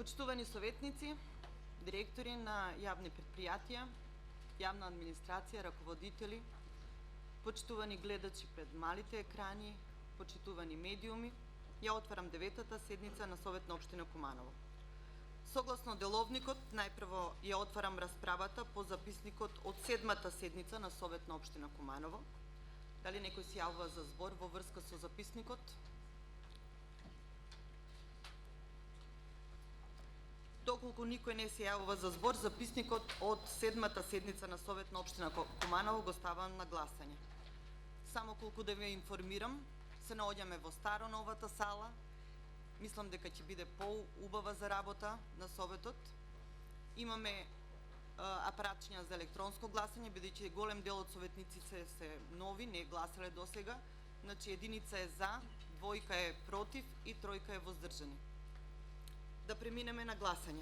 Почитувани советници, директори на јавни предпријатија, јавна администрација, раководители, почитувани гледачи пред малите екрани, почитувани медиуми, ја отварам 9-та седница на Совет на општина Куманово. Согласно деловникот, најпрво ја отварам расправата по записникот од 7-та седница на Совет на општина Куманово. Дали некој се јавува за збор во врска со записникот? Доколку никој не се јавува за збор, записникот од 7-та седница на Совет на општина Куманово го ставам на гласање. Само колку да ве информирам, се наоѓаме во старо новата сала. Мислам дека ќе биде поубава за работа на Советот. Имаме апаратчиња за електронско гласање, бидејќи голем дел од советниците се нови, не гласале досега. Значи, единица е за, двојка е против и тројка е воздржани. Да преминеме на гласање.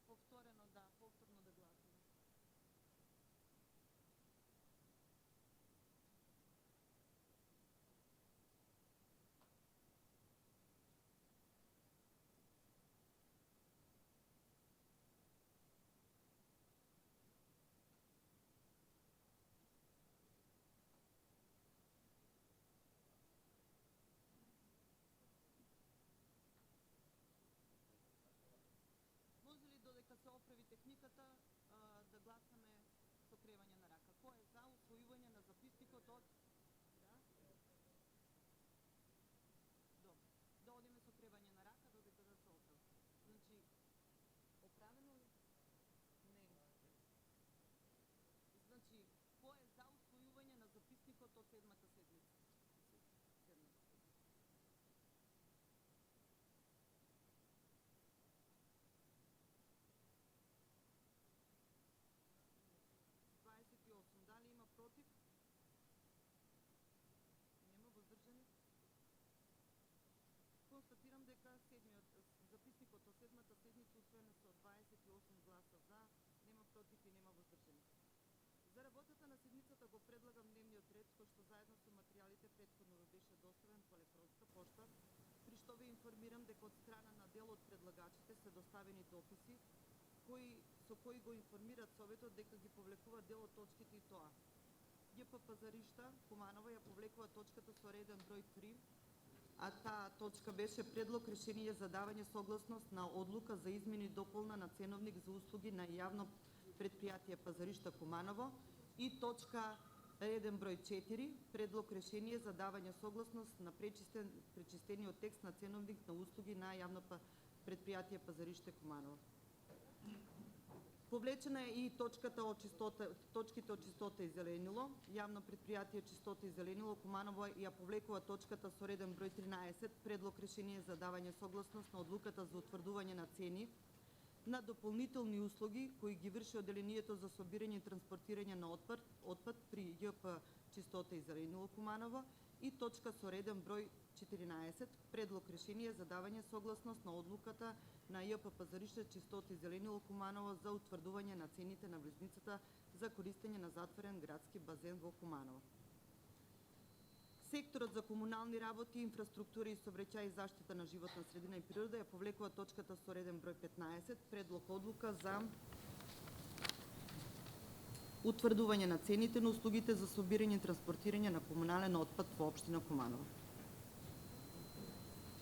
Повторно да гласаме. Може ли додека се оправи техниката да гласаме со кревање на рака? Кој е за усвојување на записникот од... Добро. Да одиме со кревање на рака додека да се оправи. Значи, оправено ли? Не. Значи, кој е за усвојување на записникот од 7-та седница? 28. Дали има против? Нема воздржани? Констатирам дека записникот од 7-та седница усвоен со 28 гласа за, нема против и нема воздржани. За работата на седницата го предлагам дневниот ред, кој што заедно со материјалите претходно беше доставен по електронска пошта, при што ве информирам дека од страна на дел од предлагачите се доставени дописи со кои го информираат Советот дека ги повлекува дел од точките и тоа. ЈП Пазаришта Куманово ја повлекува точката со реден број 3, а таа точка беше предлог решение за давање согласност на одлука за измени и дополна на ценовник за услуги на јавно предпријатие Пазаришта Куманово и точка реден број 4, предлог решение за давање согласност на пречистениот текст на ценовник на услуги на јавно предпријатие Пазариште Куманово. Повлечена е и точките од Чистота и Зеленило. Јавно предпријатие Чистота и Зеленило Куманово ја повлекува точката со реден број 13, предлог решение за давање согласност на одлуката за утврдување на цени на дополнителни услуги кои ги врши одделението за собирање и транспортирање на отпад при ЈП Чистота и Зеленило Куманово и точка со реден број 14, предлог решение за давање согласност на одлуката на ЈП Пазариште Чистота и Зеленило Куманово за утврдување на цените на влезницата за користење на затворен градски базен во Куманово. Секторот за комунални работи, инфраструктура и сообраќај и заштита на животна средина и природа ја повлекува точката со реден број 15, предлог одлука за утврдување на цените на услугите за собирање и транспортирање на комунален отпад во општина Куманово.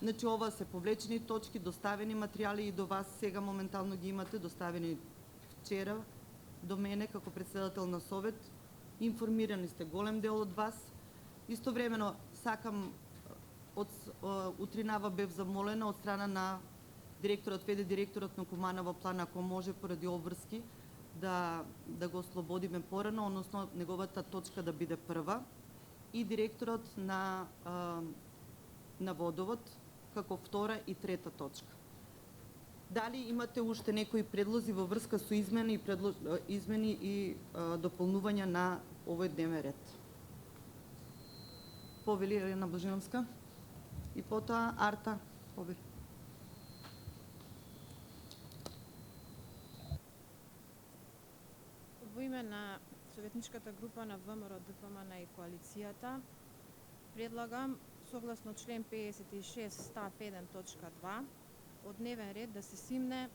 Значи, ова се повлечени точки, доставени материјали и до вас сега моментално ги имате, доставени вчера до мене како председател на Совет. Информирани сте голем дел од вас. Истовремено сакам утринава бев замолена од страна на директорот на Куманово план, ако може поради обврски, да го ослободиме порано, односно неговата точка да биде прва, и директорот на водовод како втора и трета точка. Дали имате уште некои предлози во врска со измени и дополнувања на овој дневен ред? Повели Елена Божиновска и потоа Арта Повели. Во име на советничката група на ВМРО, ДПМН и коалицијата предлагам согласно член 56 став 1 точка 2 од дневен ред да се симне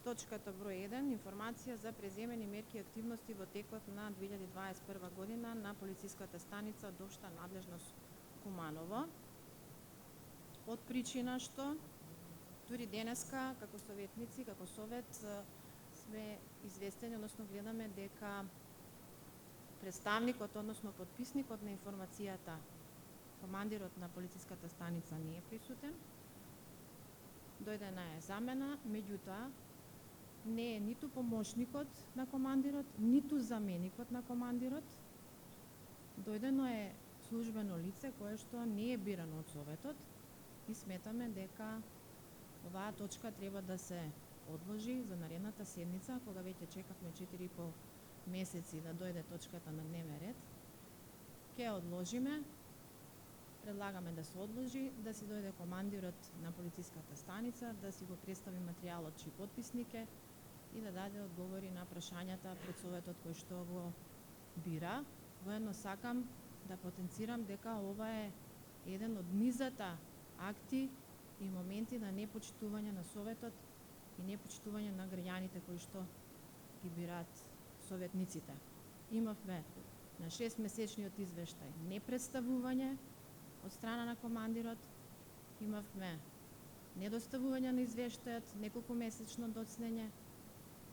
точката број 1 информација за преземени мерки и активности во текот на 2021 година на полициската станица од општа надлежност Куманово, од причина што дури денеска како советници, како совет сме известени, односно гледаме дека представникот, односно подписникот на информацијата, командирот на полициската станица не е присутен. Дојдена е замена, меѓутоа не е ниту помошникот на командирот, ниту заменикот на командирот. Дојдено е службено лице кое што не е бирано од советот и сметаме дека оваа точка треба да се одложи за наредната седница, кога веќе чекавме 4,5 месеци да дојде точката на дневен ред. Ке одложиме, предлагаме да се одложи, да си дојде командирот на полициската станица, да си го представи материјалот чиј подписник е и да даде одговори на прашањата пред советот кој што го бира. Воедно сакам да потенцирам дека ова е еден од низата акти и моменти на непочитување на советот и непочитување на граѓаните кои што ги бираат советниците. Имавме на 6-месечниот извештај непредставување од страна на командирот, имавме недоставување на извештајот, неколку месечно доцнење,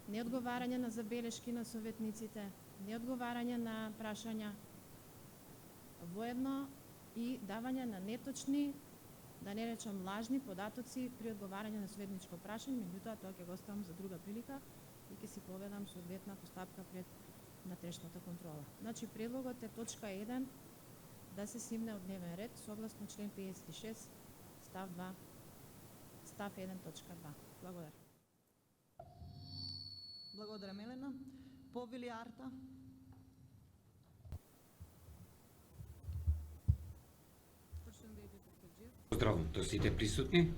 неодговарање на забелешки на советниците, неодговарање на прашања, воедно и давање на неточни, да не речам лажни податоци при одговарање на советничко прашање, меѓутоа тоа ќе го оставам за друга прилика и ќе си поведам соодветна постапка пред внатрешната контрола. Значи предлогот е точка 1 да се симне од дневен ред согласно член 56 став 1 точка 2. Благодарам. Благодарам, Елена. Повели Арта. Здраво до сите присутни.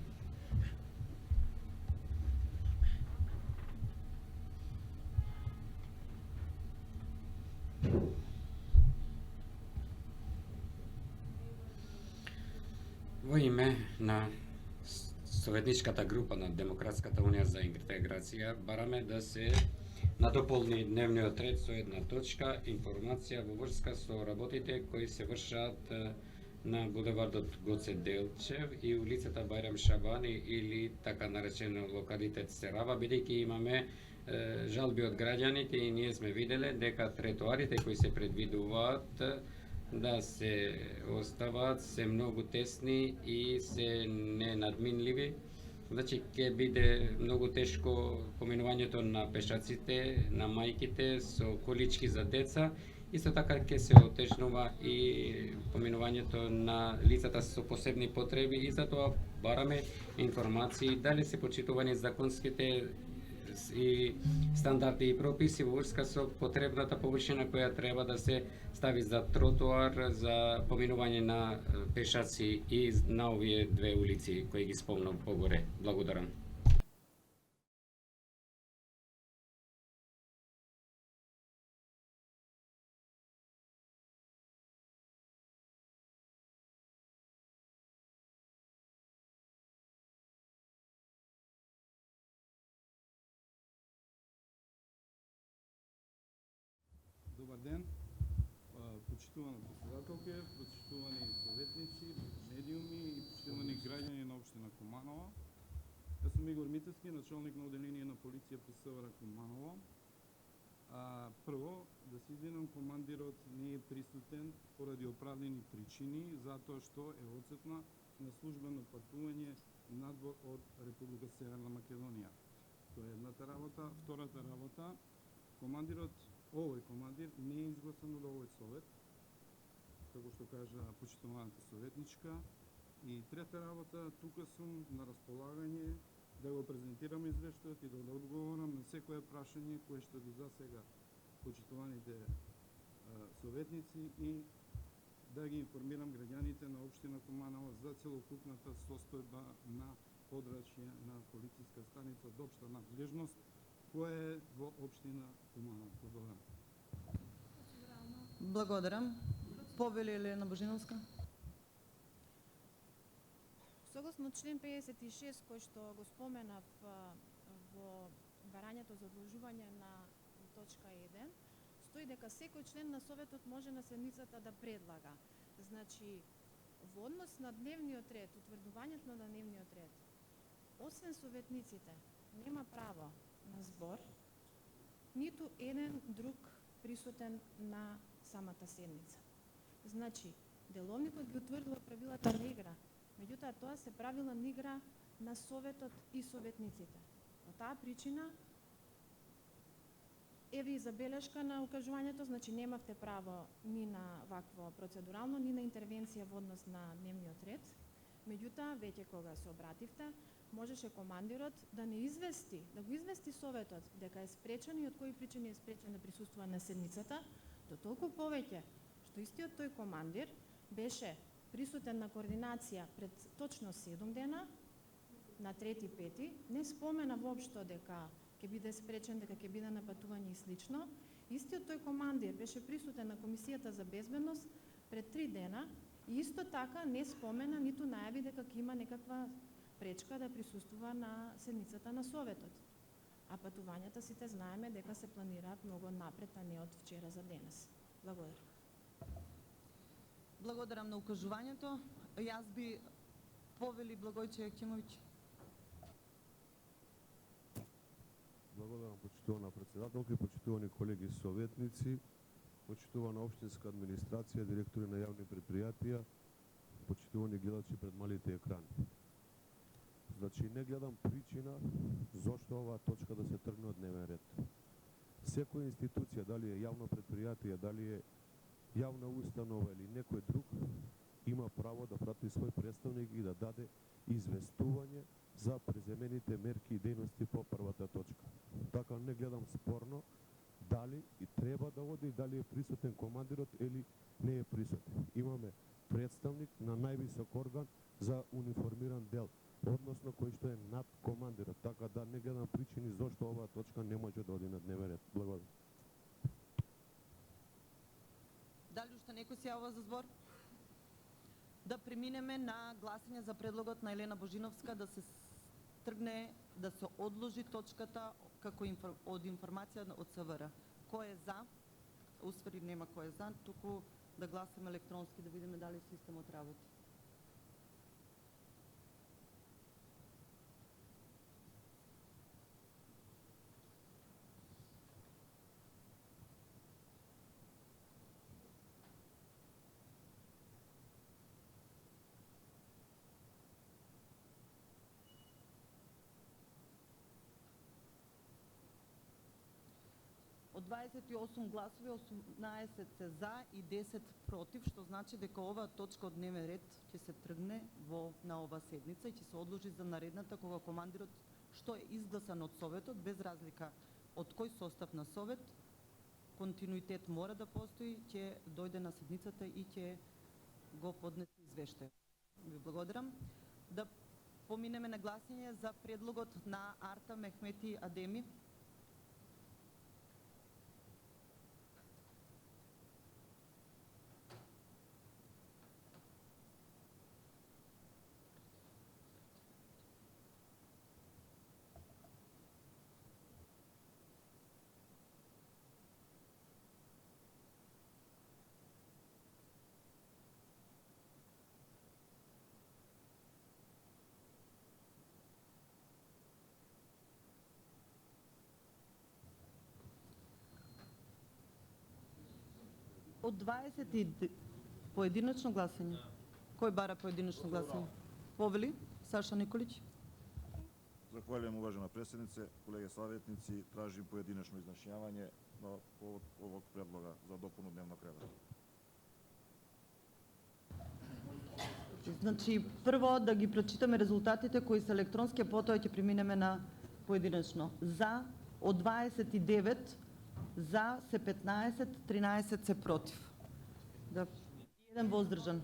Во име на советничката група на Демократската унија за интеграција бараме да се надополни дневниот ред со една точка информација во врска со работите кои се вршат на булевардот Гоце Делчев и улицата Бајрам Шабани или така наречено локалитет Серава, бидејќи имаме жалби од граѓаните и ние сме виделе дека тротоарите кои се предвидуваат да се оставаат се многу тесни и се ненадминливи. Значи ќе биде многу тешко поминувањето на пешаците, на мајките со колички за деца. Исто така ќе се отежнува и поминувањето на лицата со посебни потреби и затоа бараме информации дали се почитувани законските и стандарди и прописи во врска со потребната површина која треба да се стави за тротоар за поминување на пешаци и на овие две улици кои ги спомнав погоре. Благодарам. Добар ден, почитувана председателке, почитувани советници, медиуми и почитувани граѓани на општина Куманово. Јас сум Игор Митевски, началник на оделение на полиција при СВР Куманово. Прво, да се извинам, командирот не е присутен поради оправдани причини, затоа што е одсутна на службено патување надвор од Република Северна Македонија. Тоа е едната работа. Втората работа, командирот, овој командир не е изгласан од овој совет, како што кажа почитуваната советничка. И трета работа, тука сум на располагање да го презентирам извештајот и да одговорам на секое прашање кое што до засега почитуваните советници и да ги информирам граѓаните на општина Куманово за целокупната состојба на подрачје на полициска станица од општа надлежност која е во општина Куманово. Благодарам. Благодарам. Повели Елена Божиновска. Согласно член 56 кој што го споменав во барањето за одложување на точка 1, стои дека секој член на советот може на седницата да предлага. Значи, во однос на дневниот ред, утврдувањето на дневниот ред, освен советниците, нема право на збор ниту еден друг присутен на самата седница. Значи, деловникот ги утврдува правилата на игра, меѓутоа тоа се правила на игра на советот и советниците. По таа причина еве и забелешка на укажувањето, значи немавте право ни на вакво процедурално, ни на интервенција во однос на дневниот ред. Меѓутоа, веќе кога се обративте, можеше командирот да не извести, да го извести советот дека е спречен и од кои причини е спречен да присуствува на седницата, до толку повеќе што истиот тој командир беше присутен на координација пред точно 7 дена, на 3-5, не спомена воопшто дека ќе биде спречен, дека ќе биде на патување и слично. Истиот тој командир беше присутен на Комисијата за безбедност пред 3 дена и исто така не спомена ниту најави дека ќе има некаква пречка да присуствува на седницата на Советот. А патувањата сите знаеме дека се планираат многу напред, а не од вчера за денес. Благодарам. Благодарам на укажувањето. Јас би повели Благојче Јакимовиќ. Благодарам, почитувана председателка и почитувани колеги советници, почитувана општинска администрација, директори на јавни предпријатија, почитувани гледачи пред малите екрани. Значи, не гледам причина зошто оваа точка да се тргне од дневен ред. Секоја институција, дали е јавно предпријатие, дали е јавна установа или некој друг, има право да прати свој представник и да даде известување за преземените мерки и дејности по првата точка. Така не гледам спорно дали и треба да оди, дали е присутен командирот или не е присутен. Имаме представник на највисок орган за униформиран дел, односно кој што е над командирот, така да не гледам причини зошто оваа точка не може да оди на дневен ред. Благодарам. Дали уште некој се јавува за збор? Да преминеме на гласање за предлогот на Елена Божиновска да се тргне, да се одложи точката како од информација од СВР. Кој е за? Усвари нема кој е за, туку да гласаме електронски да видиме дали системот работи. Од 28 гласови, 18 се за и 10 против, што значи дека оваа точка од дневен ред ќе се тргне на ова седница и ќе се одложи за наредната кога командирот, што е изгласан од Советот, без разлика од кој состав на Совет, континуитет мора да постои, ќе дојде на седницата и ќе го поднесе извештај. Ви благодарам. Да поминеме на гласање за предлогот на Арта Мехмети Адеми. Од 20 поединечно гласање. Кој бара поединечно гласање? Повели Саша Николиć. Zahvaljujem uvažena predsjednice, kolege savjetnici, tražim pojedinačno izjašnjavanje na povod ovog predloga za dopunu dnevnog reda. Значи, прво да ги прочитаме резултатите кои се електронски, а потоа ќе преминеме на поединечно. За од 29, за се 15, 13 се против. Да, еден воздржан.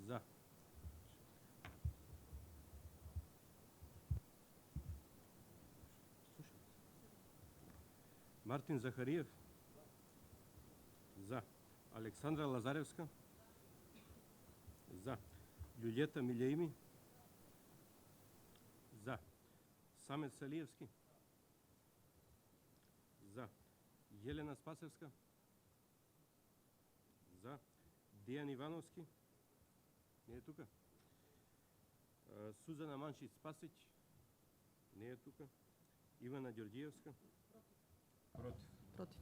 За. Мартин Захариев. За. Александра Лазаревска. За. Љулјета Милеими. За. Самет Салиевски. За. Јелена Спасевска. За. Дијан Ивановски. Не е тука. Сузана Маншиć Спасиć. Не е тука. Ивана Ѓорѓиевска. Против. Против.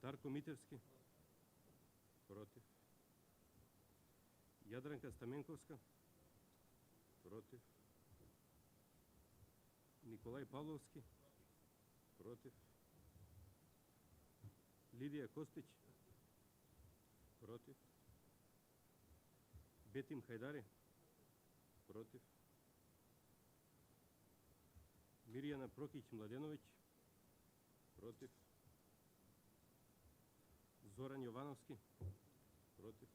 Дарко Митевски. Против. Јадранка Стаменковска. Против. Николај Павловски. Против. Лидија Костиć. Против. Бетим Хајдари. Против. Мирјана Прокиć Младеновиć. Против. Зоран Јовановски. Против.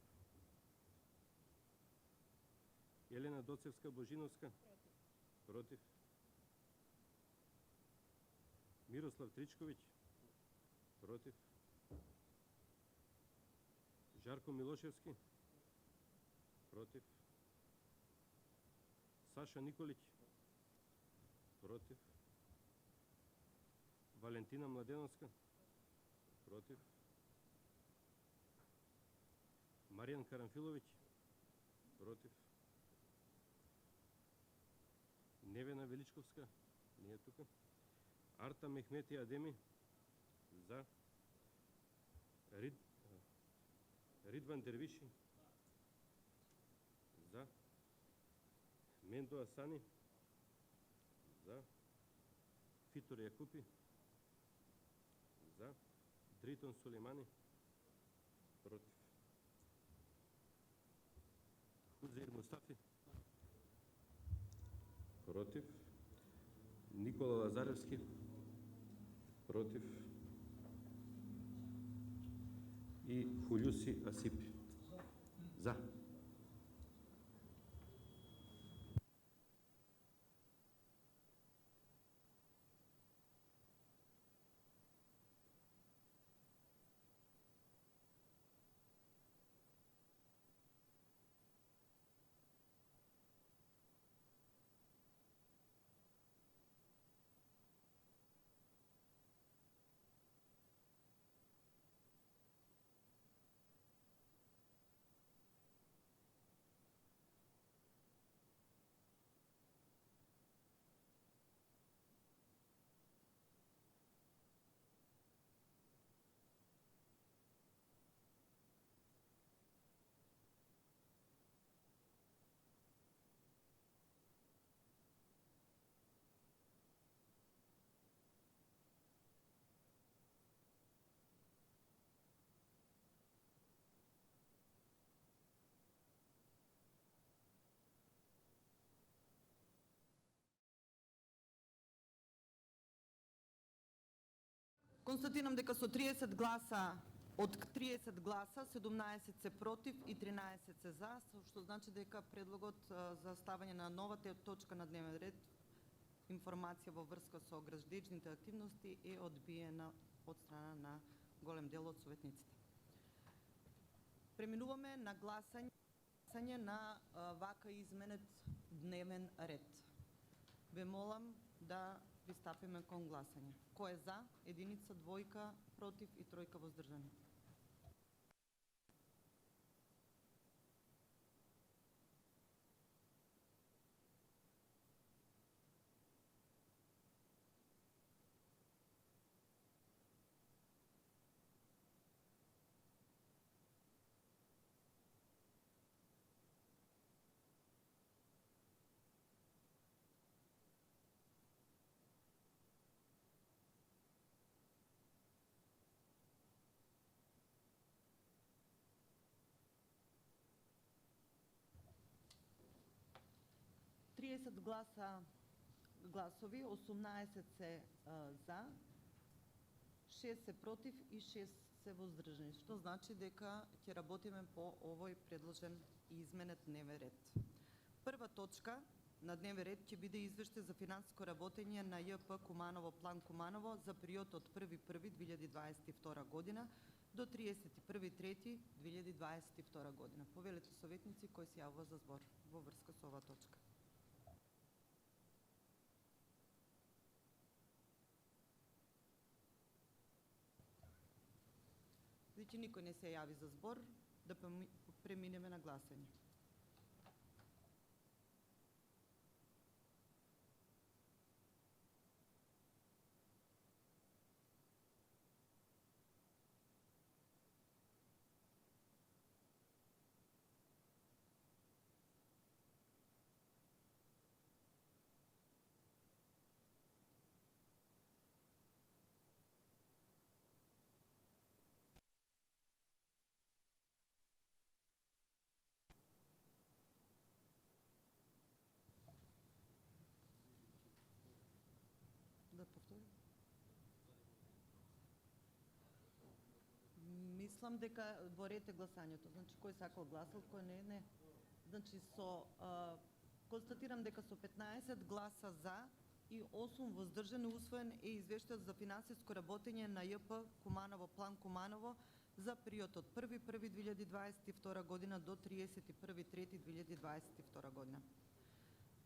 Елена Доцевска Божиновска. Против. Мирослав Тричковиć. Против. Жарко Милошевски. Против. Саша Николиć. Против. Валентина Младеновска. Против. Маријан Карамфиловиć. Против. Невена Величковска. Не е тука. Арта Мехмети Адеми. За. Ридван Дервиши. За. Мендо Асани. За. Фитор Јакупи. За. Дритон Сулеймани. Против. Хузеир Мустафи. Против. Никола Лазаревски. Против. И Хулјуси Асипи. За. Констатирам дека со 30 гласа, од 30 гласа, 17 се против и 13 се за, што значи дека предлогот за ставање на новата точка на дневен ред, информација во врска со градежните активности, е одбиена од страна на голем дел од советниците. Преминуваме на гласање на вака изменет дневен ред. Ве молам да пристапиме кон гласање. Кој е за? Единица, двојка, против и тројка воздржани. Гласови, 18 се за, 6 се против и 6 се воздржани, што значи дека ќе работиме по овој предложен и изменет дневен ред. Прва точка на дневен ред ќе биде извештај за финансиско работење на ЈП Куманово план Куманово за период од 1.1.2022 година до 31.3.2022 година. Повелете советници кој се јавува за збор во врска со оваа точка. Значи никој не се јави за збор, да преминеме на гласање. Да повторим? Мислам дека во ред е гласањето. Значи, кој сакал гласал, кој не. Значи, констатирам дека со 15 гласа за и 8 воздржани усвоен е извештајот за финансиско работење на ЈП Куманово план Куманово за период од 1.1.2022 година до 31.3.2022 година.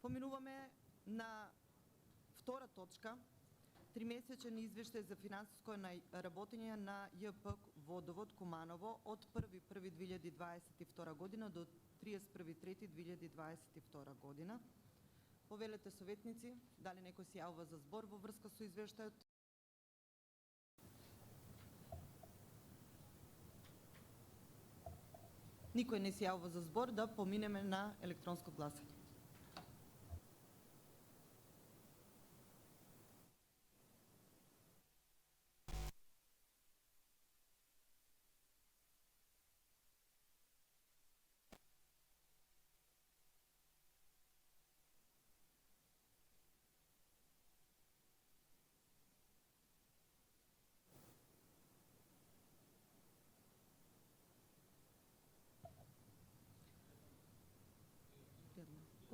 Поминуваме на втора точка, тримесечен извештај за финансиско работење на ЈП Водовод Куманово од 1.1.2022 година до 31.3.2022 година. Повелете советници, дали некој се јавува за збор во врска со извештајот? Никој не се јавува за збор, да поминеме на електронско гласање.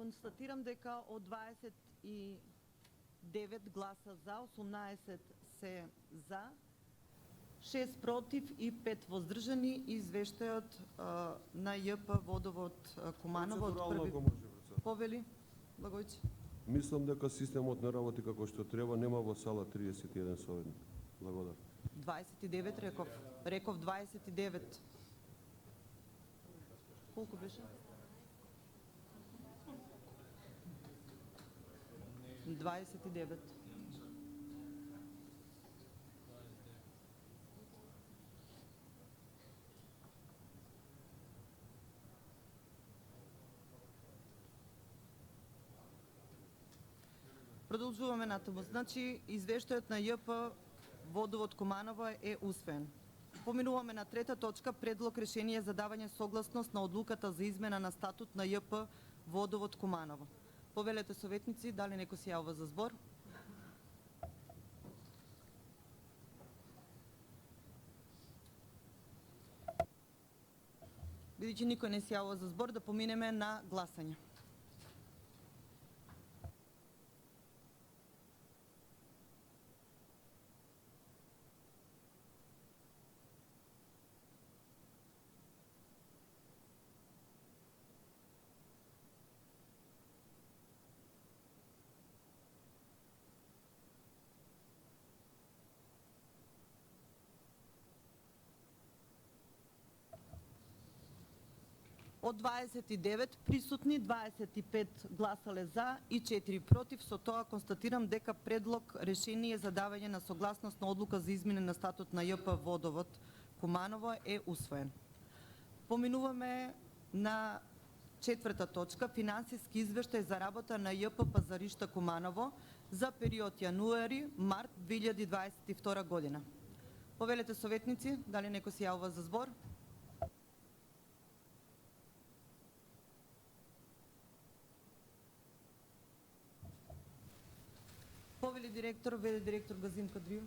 Констатирам дека од 29 гласа за, 18 се за, 6 против и 5 воздржани, извештајот на ЈП Водовод Куманово од Процедурално, ако први... може, председател. Повели, Благојче. Мислам дека системот не работи како што треба, нема во сала 31 советник. Благодарам. 29 реков. Реков 29. Колку беше? 29. Продолжуваме натаму. Значи, извештајот на ЈП Водовод Куманово е усвоен. Поминуваме на трета точка, предлог решение за давање согласност на одлуката за измена на статут на ЈП Водовод Куманово. Повелете советници, дали некој се јавува за збор? Бидејќи никој не се јавува за збор, да поминеме на гласање. Од 29 присутни, 25 гласале за и 4 против. Со тоа констатирам дека предлог решение за давање на согласност на одлука за измена на статут на ЈП Водовод Куманово е усвоен. Поминуваме на четврта точка, финансиски извештај за работа на ЈП Пазаришта Куманово за период јануари-март 2022 година. Повелете советници, дали некој се јавува за збор? Повели директор, веде директор Газим Кадриев.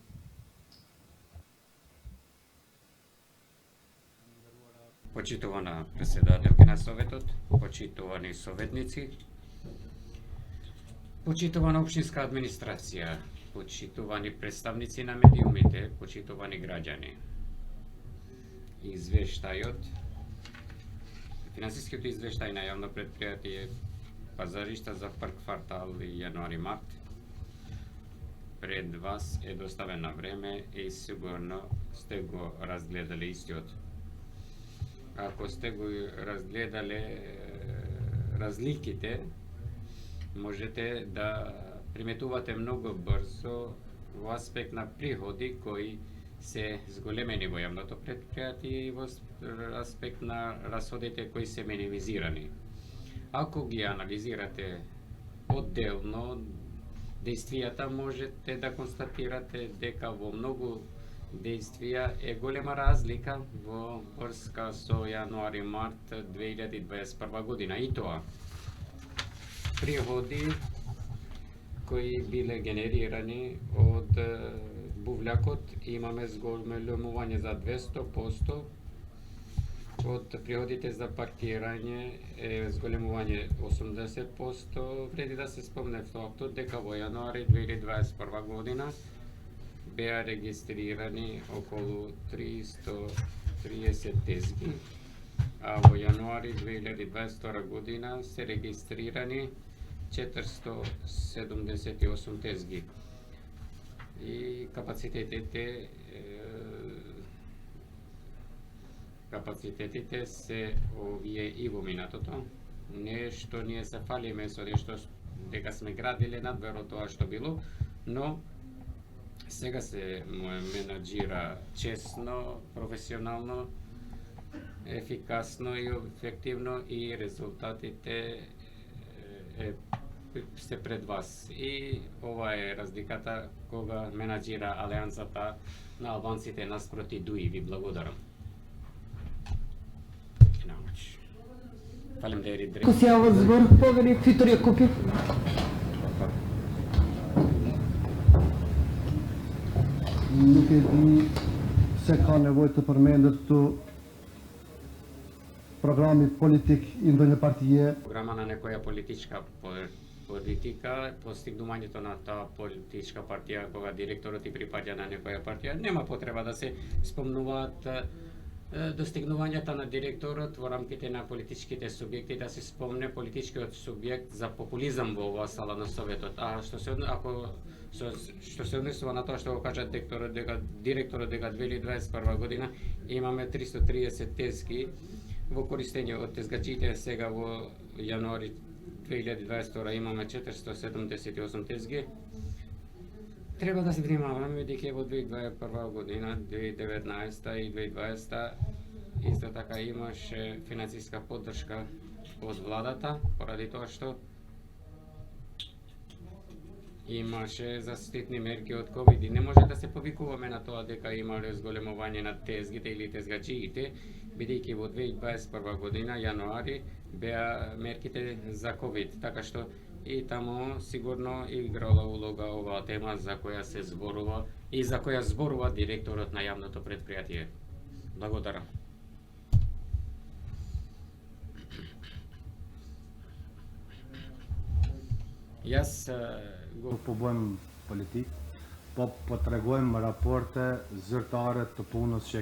Почитувана председателка на Советот, почитувани советници, почитувана општинска администрација, почитувани представници на медиумите, почитувани граѓани. Извештајот, финансискиот извештај на јавно предпријатие Пазаришта за прв квартал јануари-март пред вас е доставен на време и сигурно сте го разгледали истиот. Ако сте го разгледале разликите, можете да приметувате многу брзо во аспект на приходи кои се зголемени во јавното предпријатие и во аспект на расходите кои се минимизирани. Ако ги анализирате одделно действијата, можете да констатирате дека во многу действија е голема разлика во врска со јануари-март 2021 година. И тоа приходи кои биле генерирани од бувљакот, имаме зголемување за 200%, од приходите за паркирање е зголемување 80%. Вреди да се спомне фактот дека во јануари 2021 година беа регистрирани околу 330 тезги, а во јануари 2022 година се регистрирани 478 тезги. И капацитетите се овие и во минатото. Нешто ние се фалиме со нешто дека сме градиле надвор од тоа што било, но сега се менаџира честно, професионално, ефикасно и ефективно и резултатите се пред вас. И ова е разликата кога менаџира алијансата на албанците наспроти ДУИ. Ви благодарам. Фалим да е Ко се јава збор, повели Фитор Јакупи. Nuk e di se ka nevojë të përmendet këtu programi politik i ndonjë partije. Програма на некоја политичка постигнувањето на таа политичка партија, кога директорот и припаѓа на некоја партија, нема потреба да се спомнуваат достигнувањата на директорот во рамките на политичките субјекти, да се спомне политичкиот субјект за популизам во оваа сала на Советот. А што се однесува на тоа што го кажа директорот дека 2021 година имаме 330 тезги во користење од тезгачите, сега во јануари 2022 имаме 478 тезги. Треба да се внимаваме дека во 2021 година, 2019 и 2020 исто така имаше финансиска поддршка од владата, поради тоа што имаше заштитни мерки од ковид и не може да се повикуваме на тоа дека имале зголемување на тезгите или тезгачиите, бидејќи во 2021 година, јануари, беа мерките за ковид, така што и таму сигурно играла улога оваа тема за која се зборува и за која зборува директорот на јавното предпријатие. Благодарам. Јас го Побојм политик, потрагојм рапорте, зртаре, топулност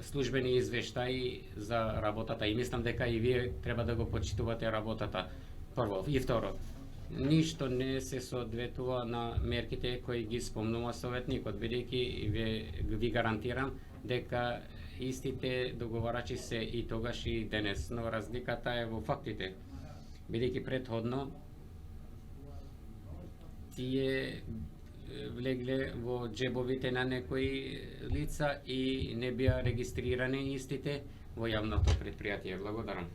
службени извештаи за работата и мислам дека и вие треба да го почитувате работата. Прво и второ, ништо не се соодветува на мерките кои ги спомнува советникот, бидејќи ви гарантирам дека истите договарачи се и тогаш и денес, но разликата е во фактите. Бидејќи претходно тие влегле во джебовите на некои лица и не беа регистрирани истите во јавното предпријатие. Благодарам.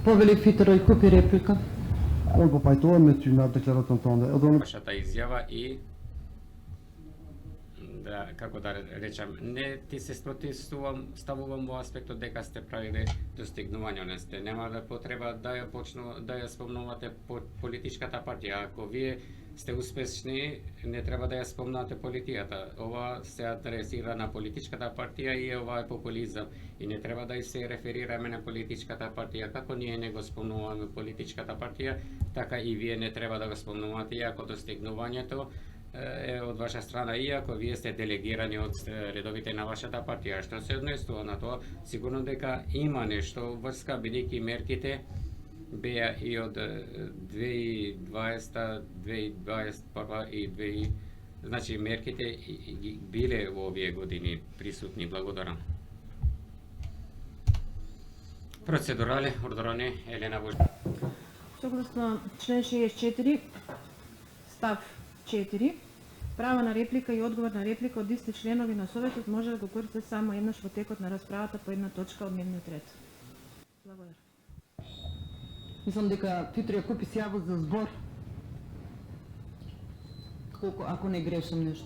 Повели Фитрој купи реплика. Onbepaitoa met u na declaratortanden. Вашата изјава и да, како да речам, не ти се ставувам во аспектот дека сте правиле достигнувања, не сте. Нема да потреба да ја спомнувате политичката партија. Ако вие сте успешни, не треба да ја спомнувате политијата. Ова се адресира на политичката партија и ова е популизам. И не треба да се реферираме на политичката партија. Како ние не го спомнуваме политичката партија, така и вие не треба да го спомнувате, иако достигнувањето е од ваша страна, иако вие сте делегирани од редовите на вашата партија. Што се однесува на тоа, сигурно дека има нешто врска, бидејќи мерките беа и од 2020, 2021 и 2000, значи мерките биле во овие години присутни. Благодарам. Процедурале, ордороне, Елена Божи. Согласно член 64, став 4, право на реплика и одговор на реплика од исти членови на Советот може да го користат само еднаш во текот на расправата по една точка од дневниот ред. Благодарам. Мислам дека Фитрој купи се јаво за збор. Ако не грешам нешто.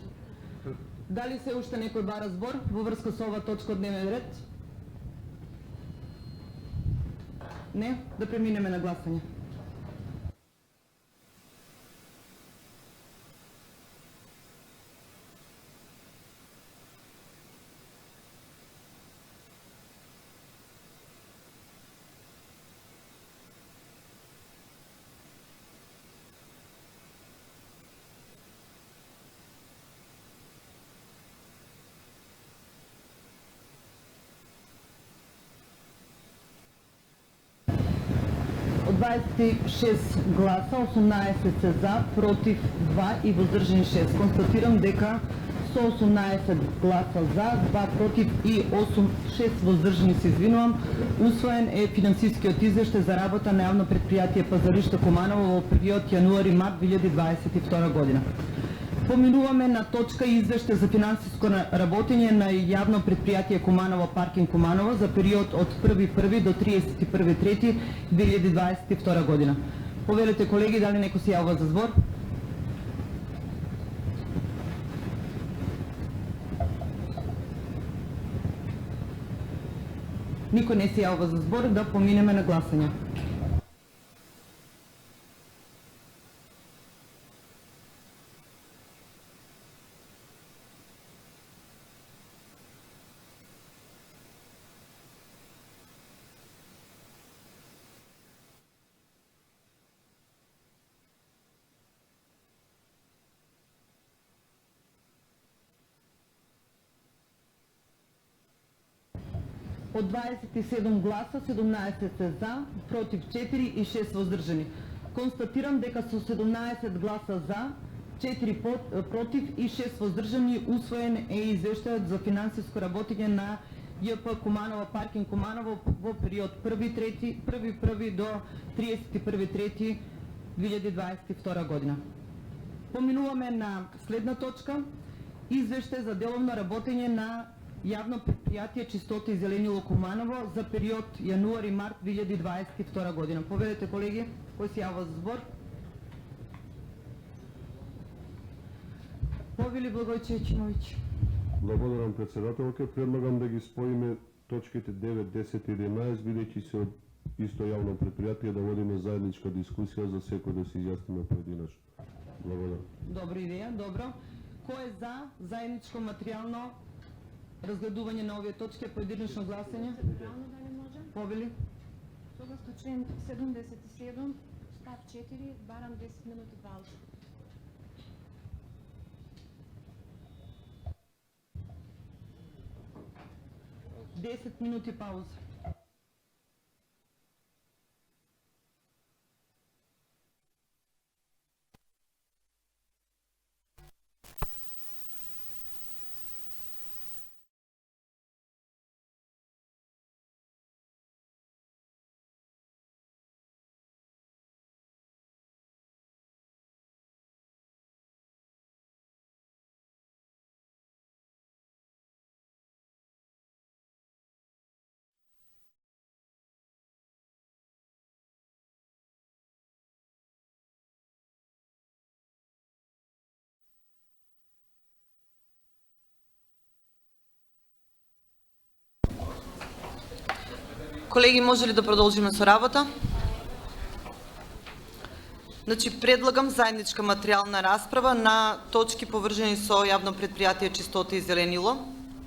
Дали се уште некој бара збор во врска со ова точка од дневен ред? Не? Да преминеме на гласање. Од 26 гласа, 18 се за, против 2 и воздржани 6. Констатирам дека со 18 гласа за, 2 против и 6 воздржани се извинувам, усвоен е финансискиот извештај за работа на јавно предпријатие Пазаришта Куманово во период јануари-март 2022 година. Поминуваме на точка извештај за финансиско работење на јавно предпријатие Куманово паркинг Куманово за период од 1.1 до 31.3.2022 година. Повелете колеги, дали некој се јавува за збор? Никој не се јавува за збор, да поминеме на гласање. Од 27 гласа, 17 се за, против 4 и 6 воздржани. Констатирам дека со 17 гласа за, 4 против и 6 воздржани усвоен е извештајот за финансиско работење на ЈП Куманово паркинг Куманово во период 1.1 до 31.3.2022 година. Поминуваме на следна точка, извештај за деловно работење на јавно предпријатие Чистота и зеленило Куманово за период јануари-март 2022 година. Поведете колеги, кој се јавува за збор? Повели Благојче Ечимовиќ. Благодарам председателке, предлагам да ги споиме точките 9, 10 и 11, бидејќи се од исто јавно предпријатие да водиме заедничка дискусија за секој да се изјасниме поединечно. Благодарам. Добра идеја, добро. Кој е за заедничко материјално разгледување на овие точки, поединечно гласање? Повели? Согласно член 77, став 4, барам 10 минути пауза. Десет минути пауза. Колеги, може ли да продолжиме со работа? Значи, предлагам заедничка материјална расправа на точки поврзани со јавно предпријатие Чистота и зеленило,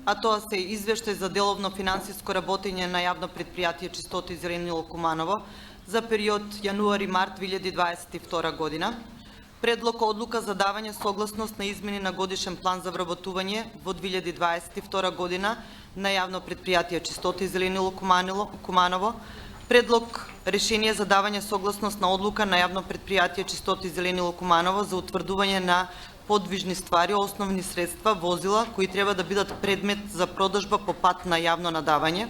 а тоа се извештај за деловно финансиско работење на јавно предпријатие Чистота и зеленило Куманово за период јануари-март 2022 година, предлог одлука за давање согласност на измени на годишен план за вработување во 2022 година на јавно предпријатие Чистота и зеленило Куманово, предлог решение за давање согласност на одлука на јавно предпријатие Чистота и зеленило Куманово за утврдување на подвижни ствари, основни средства, возила кои треба да бидат предмет за продажба по пат на јавно надавање.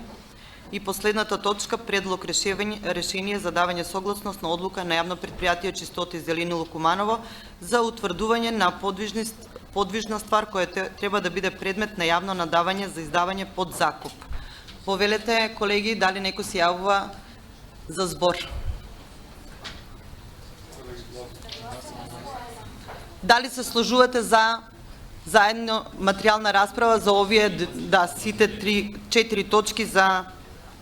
И последната точка, предлог решение за давање согласност на одлука на јавно предпријатие Чистота и зеленило Куманово за утврдување на подвижна ствар која треба да биде предмет на јавно надавање за издавање под закуп. Повелете, колеги, дали некој се јавува за збор? Дали се сложувате за заедно материјална расправа за овие, сите 4 точки за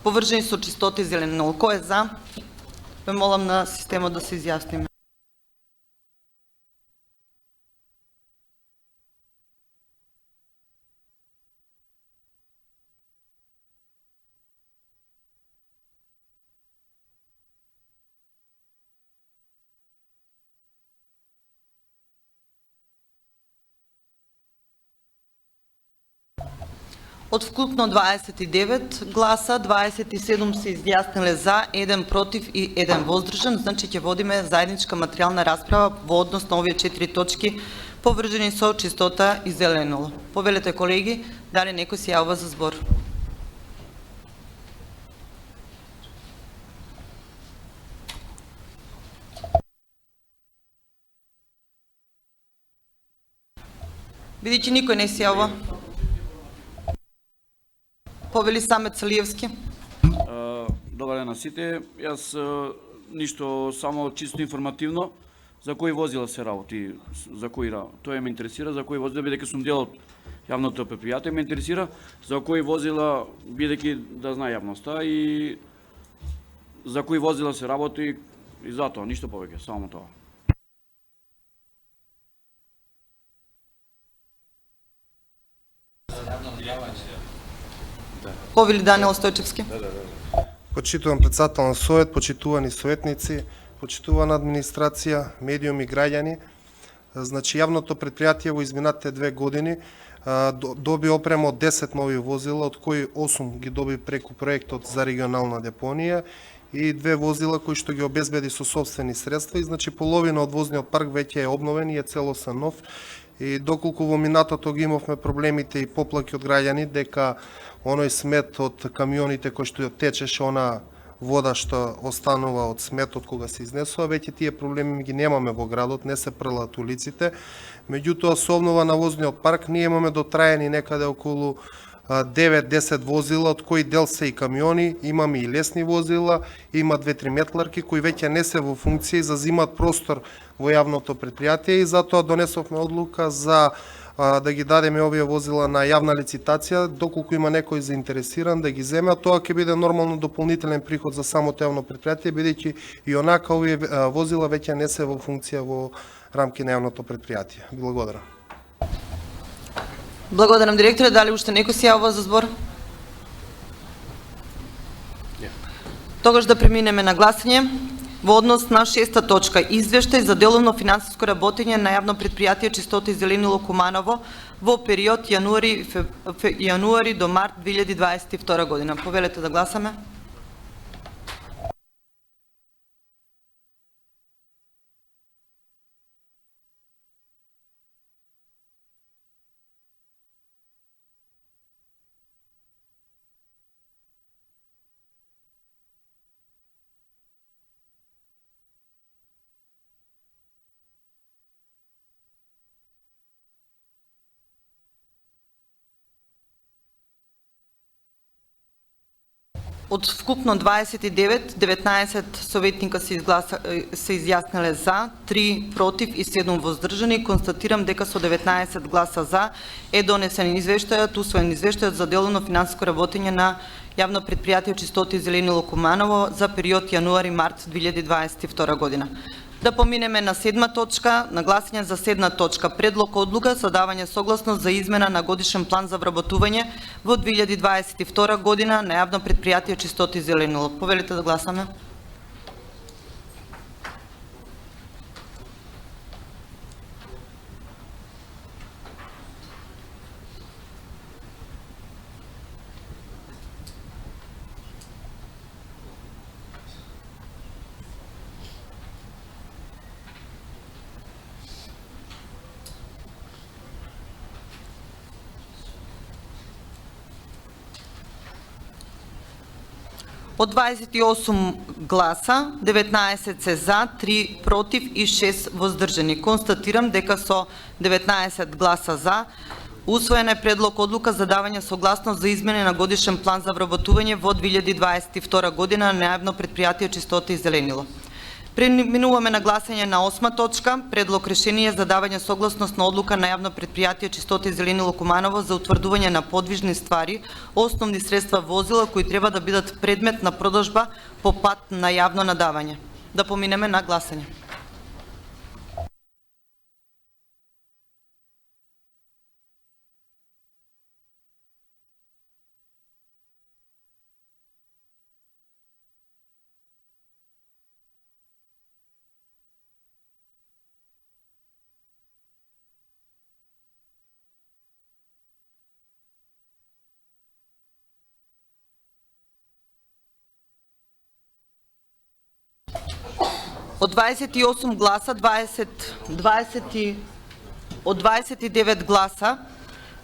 поврзани со Чистота и зеленило? Кој е за? Ве молам на системот да се изјасниме. Од вкупно 29 гласа, 27 се изјасниле за, 1 против и 1 воздржан, значи ќе водиме заедничка материјална расправа во однос на овие 4 точки поврзани со Чистота и зеленило. Повелете, колеги, дали некој се јавува за збор? Бидејќи никој не се јавува. Повели Самет Салиевски. Добар ден на сите. Јас ништо, само чисто информативно за кои возила се работи, за кои тоа ме интересира, за кои возила, бидејќи сум дел од јавното предпријатие, ме интересира за кои возила, бидејќи да знае јавноста и за кои возила се работи и затоа, ништо повеќе, само тоа. Повели Даниел Стојчевски. Почитуван председател на Совет, почитувани советници, почитувана администрација, медиуми, граѓани. Значи, јавното предпријатие во изминатите 2 години доби опрема од 10 нови возила, од кои 8 ги доби преку проектот за регионална депонија и 2 возила кои што ги обезбеди со собствени средства. И значи половина од возниот парк веќе е обновен и е целосно нов. И доколку во минатото ги имавме проблемите и поплаки од граѓани дека оној смет од камионите кој што течеше, она вода што останува од сметот кога се изнесува, веќе тие проблеми ги немаме во градот, не се прелат улиците. Меѓутоа, со обнова на возниот парк ние имаме дотраени некаде околу 9-10 возила, од кои дел се и камиони, имаме и лесни возила, има 2-3 метларки кои веќе не се во функција и зазимат простор во јавното предпријатие и затоа донесовме одлука за да ги дадеме овие возила на јавна лицитација, доколку има некој заинтересиран да ги земе, а тоа ќе биде нормално дополнителен приход за самото јавно предпријатие, бидејќи и онака овие возила веќе не се во функција во рамки на јавното предпријатие. Благодарам. Благодарам, директоре. Дали уште некој се јавува за збор? Тогаш да преминеме на гласање во однос на 6-та точка извештај за деловно финансиско работење на јавно претпријатие Чистота и зеленило Куманово во период јануари до март 2022 година. Повелете да гласаме. Од вкупно 29, 19 советника се изјасниле за, 3 против и 7 воздржани. Констатирам дека со 19 гласа за е донесен извештајот, усвоен извештајот за деловно финансиско работење на јавно претпријатие Чистота и зеленило Куманово за период јануари-март 2022 година. Да поминеме на 7 точка, на гласање за 7 точка. Предлог одлука за давање согласност за измена на годишен план за вработување во 2022 година на јавно претпријатие Чистота и зеленило. Повелите да гласаме. Од 28 гласа, 19 се за, 3 против и 6 воздржани. Констатирам дека со 19 гласа за усвоен е предлог одлука за давање согласност за измена на годишен план за вработување во 2022 година на јавно претпријатие Чистота и зеленило. Преминуваме на гласање на 8 точка, предлог решение за давање согласност на одлука на јавно претпријатие Чистота и зеленило Куманово за утврдување на подвижни ствари, основни средства возила кои треба да бидат предмет на продажба по пат на јавно надавање. Да поминеме на гласање. Од 28 гласа, од 29 гласа,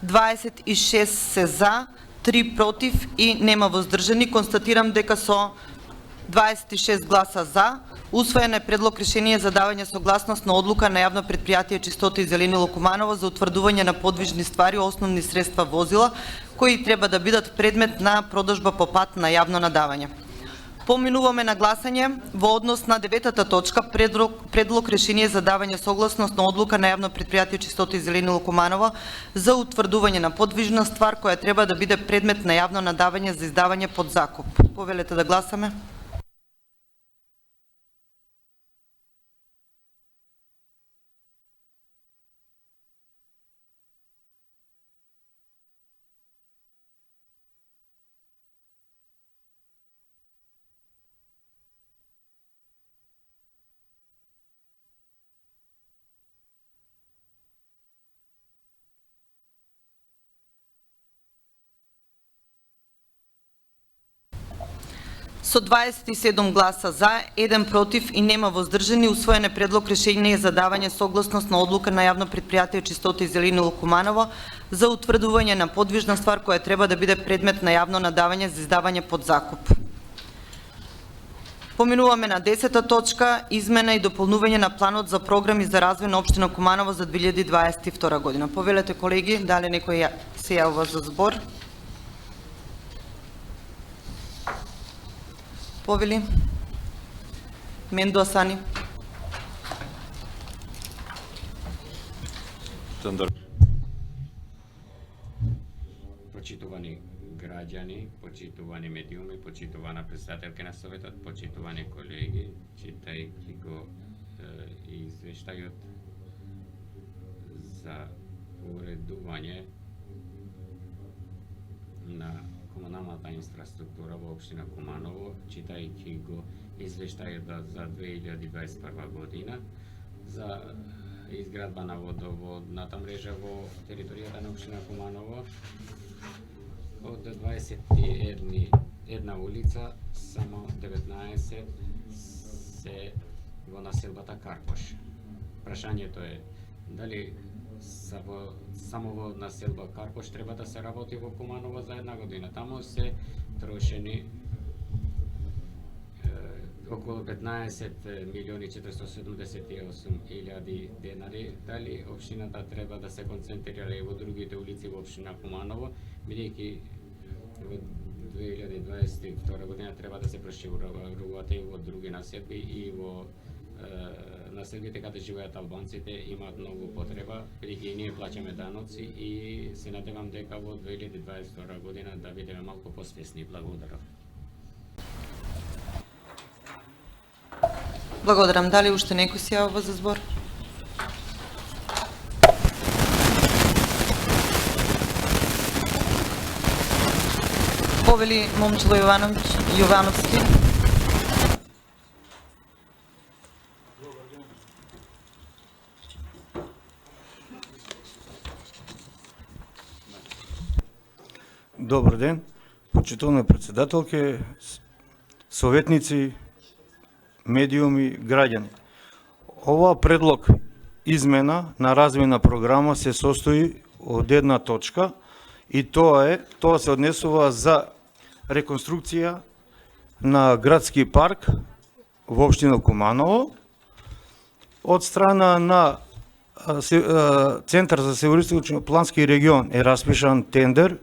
26 се за, 3 против и нема воздржани. Констатирам дека со 26 гласа за усвоен е предлог решение за давање согласност на одлука на јавно претпријатие Чистота и зеленило Куманово за утврдување на подвижни ствари, основни средства возила кои треба да бидат предмет на продажба по пат на јавно надавање. Поминуваме на гласање во однос на 9-та точка, предлог решение за давање согласност на одлука на јавно претпријатие Чистота и зеленило Куманово за утврдување на подвижна ствар која треба да биде предмет на јавно надавање за издавање под закуп. Повелете да гласаме. Со 27 гласа за, 1 против и нема воздржани, усвоен е предлог решение за давање согласност на одлука на јавно претпријатие Чистота и зеленило Куманово за утврдување на подвижна ствар која треба да биде предмет на јавно надавање за издавање под закуп. Поминуваме на 10-та точка, измена и дополнување на планот за програми за развој на општина Куманово за 2022 година. Повелете, колеги, дали некој се јавува за збор? Повели Мендо Асани. Почитувани граѓани, почитувани медиуми, почитувана председателка на Советот, почитувани колеги, читајќи го извештајот за уредување на комуналната инфраструктура во општина Куманово, читајќи го извештајот за 2021 година за изградба на водоводната мрежа во територијата на општина Куманово. Од 21 улица, само 19 се во населбата Карпош. Прашањето е дали само во населба Карпош треба да се работи во Куманово за една година. Таму се трошени околу 15.478.000 денари. Дали општината треба да се концентрира и во другите улици во општина Куманово, бидејќи во 2022 година треба да се прошируваат и во други населби и во населбите каде живеат албанците имаат многу потреба, бидејќи и ние плаќаме даноци и се надевам дека во 2022 година да бидеме малку посвесни. Благодарам. Благодарам. Дали уште некој се јавува за збор? Повели Момчило Јовановски. Добар ден, почитувана председателке, советници, медиуми, граѓани. Ова предлог измена на развојна програма се состои од една точка и тоа се однесува за реконструкција на градски парк во општина Куманово. Од страна на Центар за североисточно плански регион е распишан тендер,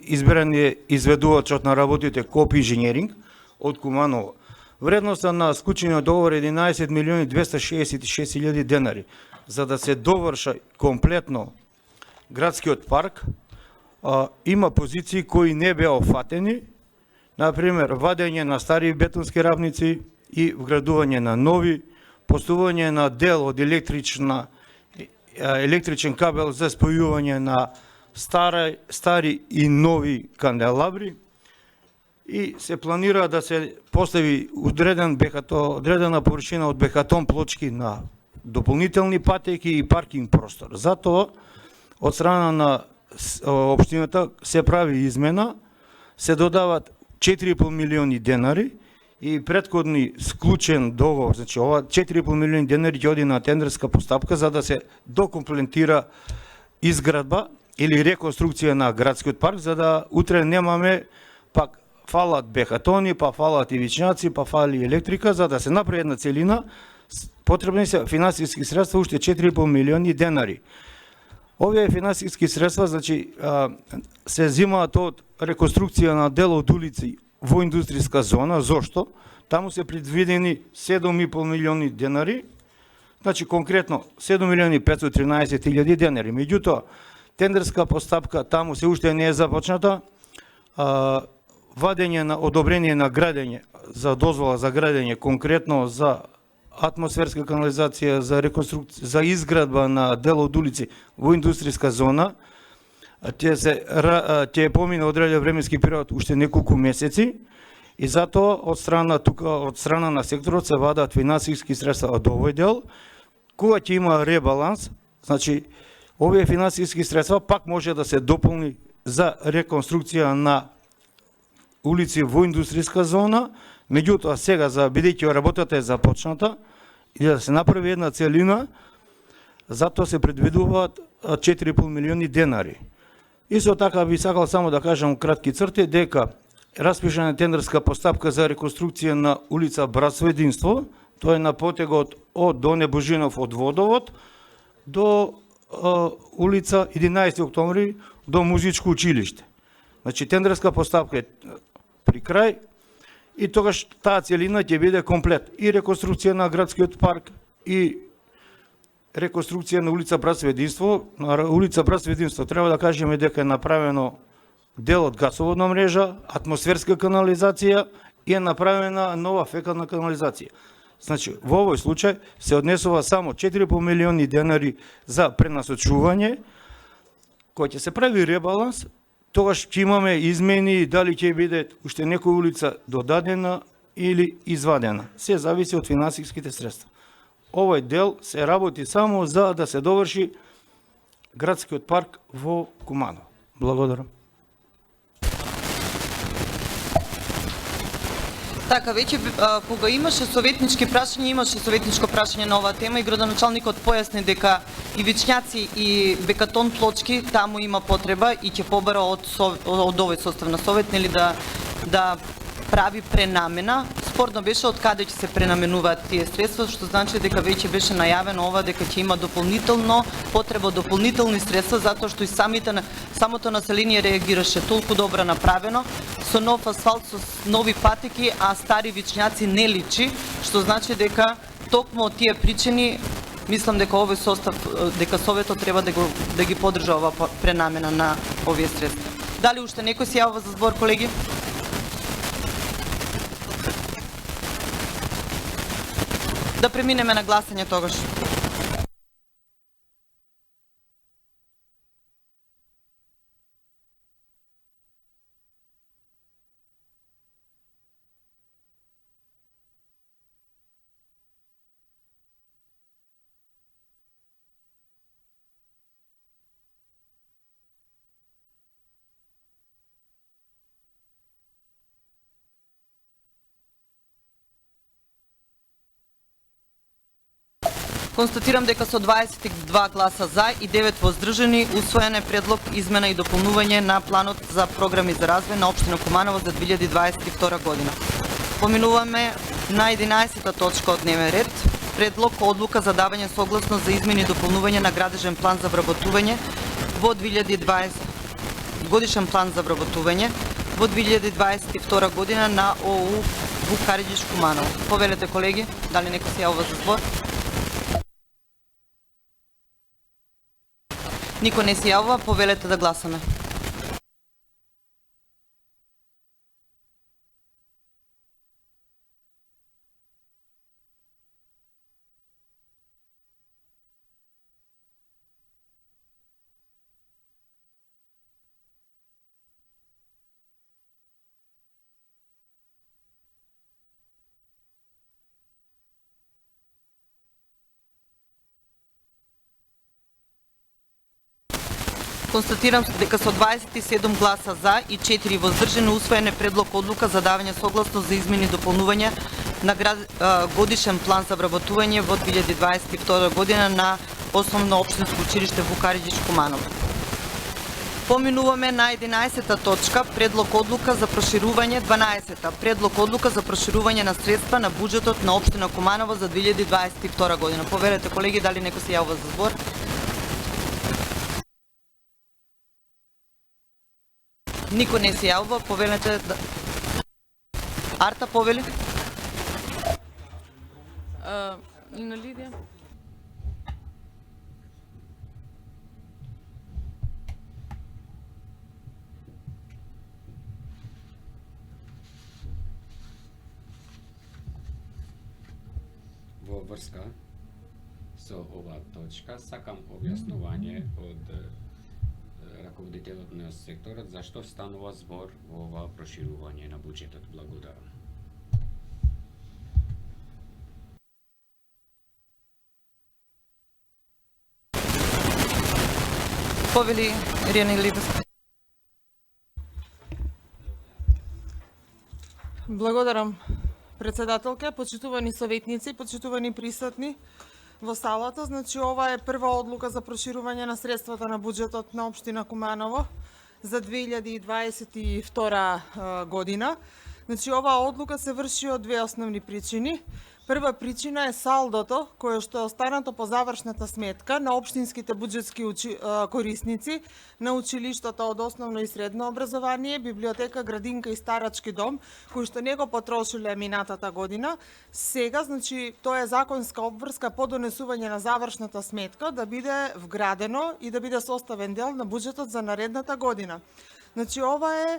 изберен е изведувачот на работите КОП инженеринг од Куманово. Вредноста на склучениот договор е 11.266.000 денари. За да се доврши комплетно градскиот парк, има позиции кои не беа офатени, например, вадење на стари бетонски равници и вградување на нови, поставување на дел од електричен кабел за спојување на стари и нови канделабри, и се планира да се постави одредена површина од бехатон плочки на дополнителни патеки и паркинг простор. Затоа, од страна на општината се прави измена, се додават 4,5 милиони денари и претходни склучен договор, значи ова 4,5 милиони денари ќе оди на тендерска постапка за да се докомплементира изградба или реконструкција на градскиот парк, за да утре немаме пак фалат бехатони, па фалат ивичњаци, па фали електрика, за да се направи една целина, потребни се финансиски средства уште 4,5 милиони денари. Овие финансиски средства, значи, се земаат од реконструкција на дел од улици во индустријска зона. Зошто? Таму се предвидени 7,5 милиони денари, значи конкретно 7.513.000 денари. Меѓутоа, тендерска постапка таму се уште не е започната. Вадење на одобрение на градење, за дозвола за градење, конкретно за атмосферска канализација, за реконструкција, за изградба на дел од улици во индустријска зона, ќе помине одреден временски период уште неколку месеци и затоа од страна на секторот се вадат финансиски средства од овој дел. Кога ќе има ребаланс, значи овие финансиски средства пак може да се дополни за реконструкција на улици во индустријска зона, меѓутоа сега, бидејќи работата е започната и да се направи една целина, затоа се предвидуваат 4,5 милиони денари. Исто така би сакал само да кажам кратки црти дека распишана тендерска постапка за реконструкција на улица Братство Единство, тоа е на потегот од Доне Божинов од Водовод до улица 11 октомври до Музичко училиште. Значи тендерска постапка е при крај и тогаш таа целина ќе биде комплет и реконструкција на градскиот парк и реконструкција на улица Братство Единство. На улица Братство Единство треба да кажеме дека е направено дел од гасоводна мрежа, атмосферска канализација и е направена нова фекална канализација. Значи, во овој случај се однесува само 4,5 милиони денари за пренасочување, кој ќе се прави ребаланс тогаш ќе имаме измени дали ќе биде уште некоја улица додадена или извадена. Се зависи од финансиските средства. Овој дел се работи само за да се доврши градскиот парк во Куманово. Благодарам. Така, веќе кога имаше советнички прашања, имаше советничко прашање на оваа тема и градоначалникот појасни дека и вичњаци и бекатон плочки таму има потреба и ќе побара од овој состав на совет, нели да прави пренамена. Спорно беше од каде ќе се пренаменуваат тие средства, што значи дека веќе беше најавено ова дека ќе има дополнително потреба дополнителни средства затоа што и самото население реагираше толку добро направено со нов асфалт, со нови патеки, а стари вичњаци не личи, што значи дека токму од тие причини мислам дека овој состав, дека советот треба да ги поддржа ова пренамена на овие средства. Дали уште некој се јавува за збор, колеги? Да преминеме на гласање тогаш. Констатирам дека со 22 гласа за и 9 воздржани усвоен е предлог измена и дополнување на планот за програми за развој на општина Куманово за 2022 година. Поминуваме на 11-та точка од дневен ред. Предлог одлука за давање согласност за измени и дополнување на градежен план за вработување во 2020 годишен план за вработување во 2022 година на ОУ Вукариџиш Куманово. Повелете, колеги, дали некој се јавува за збор? Никој не се јавува, повелете да гласаме. Констатирам дека со 27 гласа за и 4 воздржани усвоен е предлог одлука за давање согласност за измени и дополнување на годишен план за вработување во 2022 година на Основно општинско училиште Вукариџиш Куманово. Поминуваме на 11-та точка, предлог одлука за проширување 12-та, предлог одлука за проширување на средства на буџетот на општина Куманово за 2022 година. Поверете, колеги, дали некој се јавува за збор? Никој не се јавува, повелете да... Арта, повели? Лина Лидија. Во врска со оваа точка сакам објаснување од раководителот на секторот зашто станува збор во ова проширување на буџетот. Благодарам. Повели Ирина Илиевска. Благодарам, председателке, почитувани советници, почитувани присутни во салата. Значи, ова е прва одлука за проширување на средствата на буџетот на општина Куманово за 2022 година. Значи, оваа одлука се врши од две основни причини. Прва причина е салдото, кое што е останато по завршната сметка на општинските буџетски корисници на училиштата од основно и средно образование, библиотека, градинка и старачки дом, кои што не го потрошиле минатата година. Сега, значи, тоа е законска обврска по донесување на завршната сметка да биде вградено и да биде составен дел на буџетот за наредната година. Значи, ова е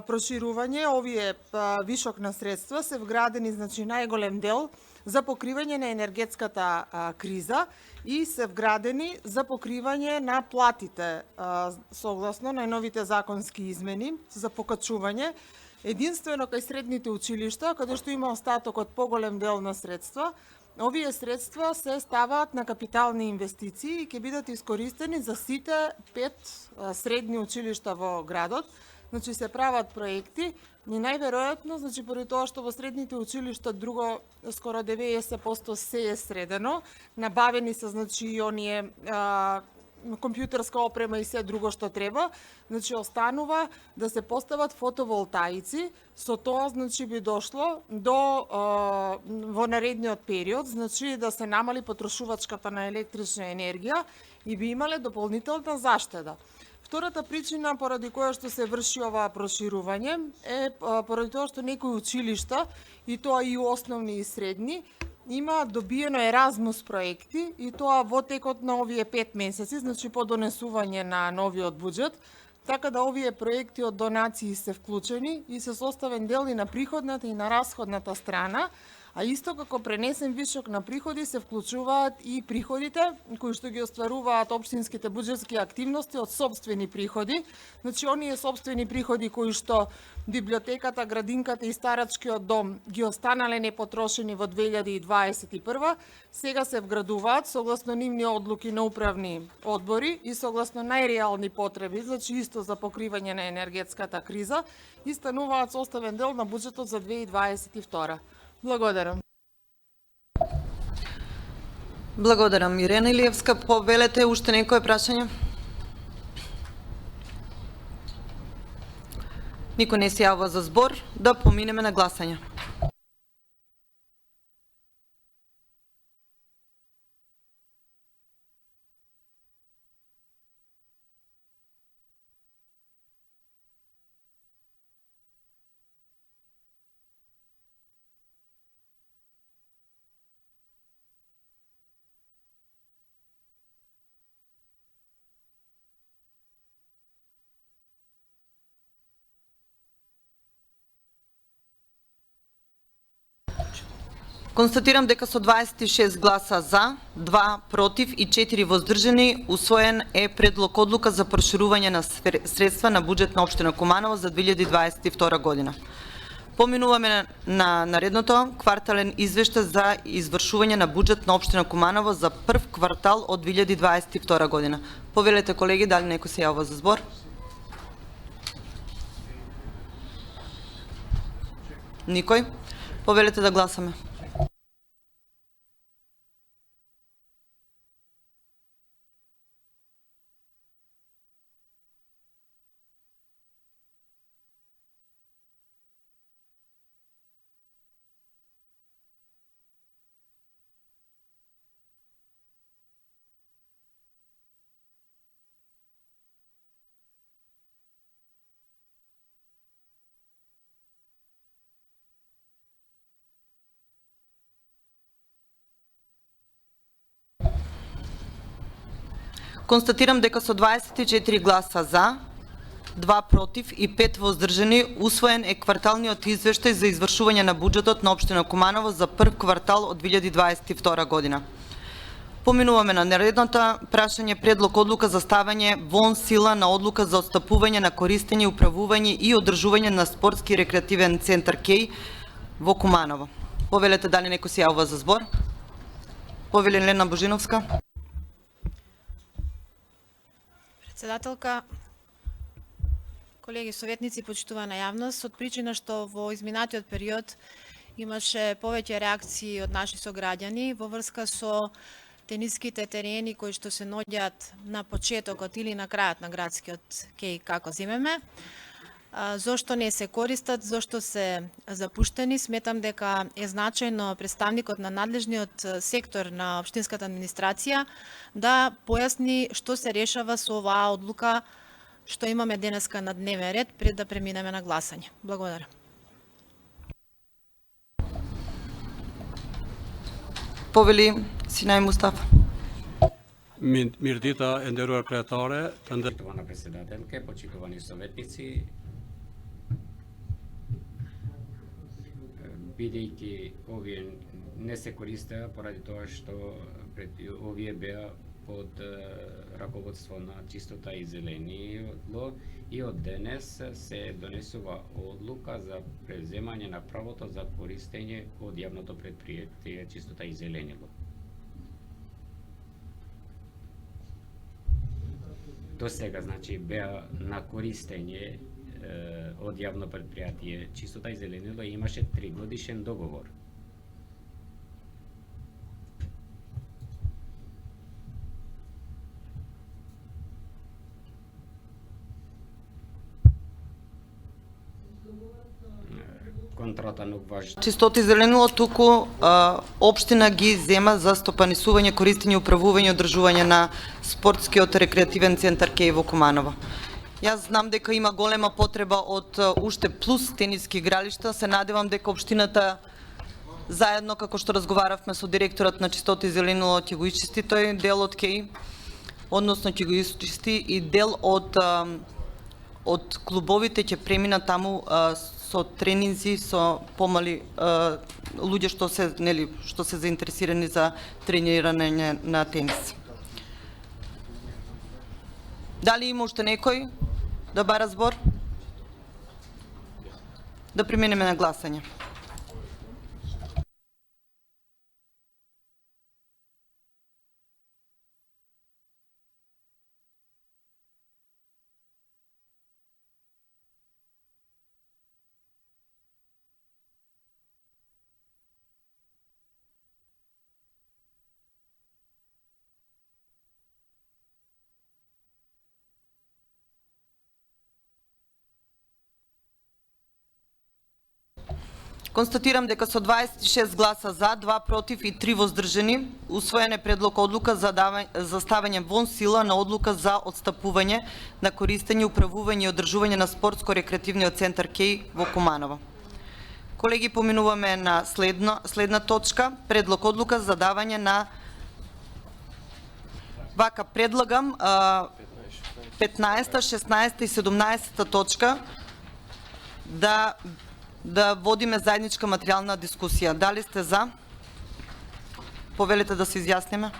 проширување, овие вишок на средства се вградени, значи, најголем дел за покривање на енергетската криза и се вградени за покривање на платите согласно најновите законски измени за покачување единствено кај средните училишта, каде што има остаток од поголем дел на средства. Овие средства се ставаат на капитални инвестиции и ќе бидат искористени за сите 5 средни училишта во градот. Значи се прават проекти и најверојатно, значи поради тоа што во средните училишта друго скоро 90% се е средено, набавени се значи и оние компјутерска опрема и се друго што треба, значи останува да се постават фотоволтаици, со тоа значи би дошло до во наредниот период, значи да се намали потрошувачката на електрична енергија и би имале дополнителна заштеда. Втората причина поради која што се врши ова проширување е поради тоа што некои училишта, и тоа и основни и средни, има добиено Еразмус проекти и тоа во текот на овие 5 месеци, значи по донесување на новиот буџет, така да овие проекти од донации се вклучени и се составен дел и на приходната и на расходната страна, а исто како пренесен вишок на приходи се вклучуваат и приходите кои што ги остваруваат општинските буџетски активности од сопствени приходи. Значи оние сопствени приходи кои што библиотеката, градинката и старачкиот дом ги останале непотрошени во 2021, сега се вградуваат согласно нивни одлуки на управни одбори и согласно најреални потреби, значи исто за покривање на енергетската криза и стануваат составен дел на буџетот за 2022. Благодарам. Благодарам. Ирена Илиевска, повелете уште некое прашање? Никој не се јавува за збор, да поминеме на гласање. Констатирам дека со 26 гласа за, 2 против и 4 воздржани, усвоен е предлог одлука за проширување на средства на буџет на општина Куманово за 2022 година. Поминуваме на наредното квартален извештај за извршување на буџет на општина Куманово за прв квартал од 2022 година. Повелете, колеги, дали некој се јавува за збор? Никој? Повелете да гласаме. Констатирам дека со 24 гласа за, 2 против и 5 воздржани, усвоен е кварталниот извештај за извршување на буџетот на општина Куманово за прв квартал од 2022 година. Поминуваме на наредното прашање предлог одлука за ставање вон сила на одлука за отстапување на користење, управување и одржување на спортски рекреативен центар КЕј во Куманово. Повелете, дали некој се јавува за збор? Повеле Лена Божиновска. Председателка, колеги советници, почитувана јавност, од причина што во изминатиот период имаше повеќе реакции од наши сограѓани во врска со тениските терени кои што се наоѓаат на почетокот или на крајот на градскиот КЕј, како земеме. Зошто не се користат, зошто се запуштени, сметам дека е значајно представникот на надлежниот сектор на општинската администрација да појасни што се решава со оваа одлука што имаме денеска на дневен ред пред да преминеме на гласање. Благодарам. Повели Синај Мустафа. Мирдита е нderuar креатаре, Почитувана председателке, почитувани советници, бидејќи овие не се користеа поради тоа што овие беа под раководство на Чистота и зеленило и од денес се донесува одлука за преземање на правото за користење од јавното предпријатие Чистота и зеленило. До сега, значи, беа на користење од јавно предпријатие Чистота и зеленило и имаше 3-годишен договор. Контрата не важи. Чистота и зеленило туку општина ги зема за стопанисување, користење, управување и одржување на спортскиот рекреативен центар Кеј во Куманово. Јас знам дека има голема потреба од уште плюс тениски игралишта. Се надевам дека општината заедно, како што разговаравме со директорот на Чистота и зеленило, ќе го исчисти тој дел од Кеј, односно ќе го исчисти и дел од клубовите ќе премина таму со тренинзи, со помали луѓе што се заинтересирани за тренирање на тенис. Дали има уште некој да бара збор? Да преминеме на гласање. Констатирам дека со 26 гласа за, 2 против и 3 воздржани, усвоен е предлог одлука за ставање вон сила на одлука за отстапување на користење, управување и одржување на спортско-рекреативниот центар Кеј во Куманово. Колеги, поминуваме на следна точка, предлог одлука за давање на вака предлагам 15, 16 и 17 точка да водиме заедничка материјална дискусија. Дали сте за? Повелете да се изјасниме.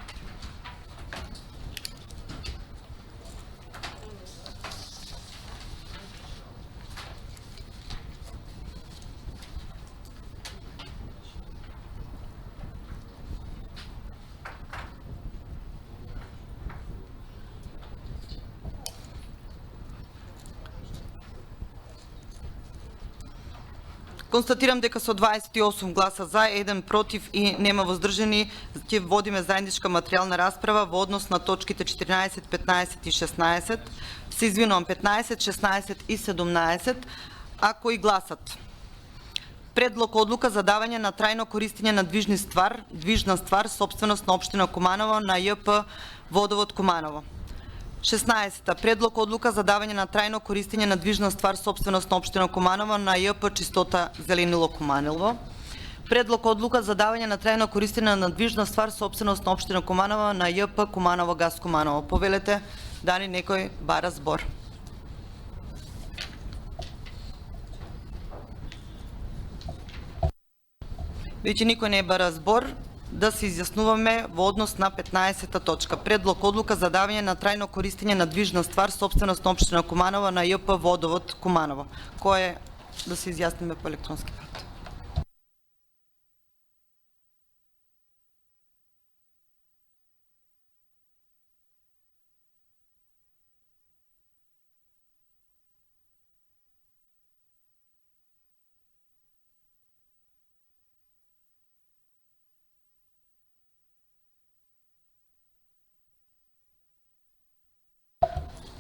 Констатирам дека со 28 гласа за, 1 против и нема воздржани, ќе водиме заедничка материјална расправа во однос на точките 14, 15 и 16. Се извинувам, 15, 16 и 17, ако и гласат. Предлог одлука за давање на трајно користење на движна ствар, собственост на општина Куманово на ЈП Водовод Куманово. 16. Предлог одлука за давање на трајно користење на движна ствар собственост на општина Куманово на ЈП Чистота зеленило Куманово. Предлог одлука за давање на трајно користење на движна ствар собственост на општина Куманово на ЈП Куманово Газ Куманово. Повелете дали некој бара збор. Веќе никој не бара збор. Да се изјаснуваме во однос на 15-та точка. Предлог одлука за давање на трајно користење на движна ствар собственост на општина Куманово на ЈП Водовод Куманово. Кој е да се изјасниме по електронски пат?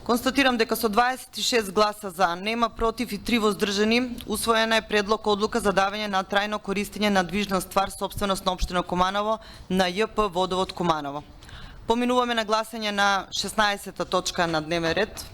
Констатирам дека со 26 гласа за, нема против и 3 воздржани, усвоена е предлог одлука за давање на трајно користење на движна ствар собственост на општина Куманово на ЈП Водовод Куманово. Поминуваме на гласање на 16-та точка на дневен ред.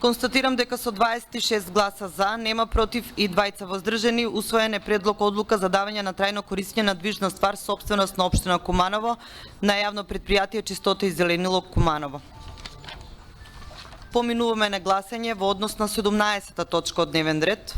Констатирам дека со 26 гласа за, нема против и 2 воздржани, усвоен е предлог одлука за давање на трајно користење на движна ствар сопственост на општина Куманово на јавно предпријатие Чистота и зеленило Куманово. Поминуваме на гласање во однос на 17-та точка од дневен ред.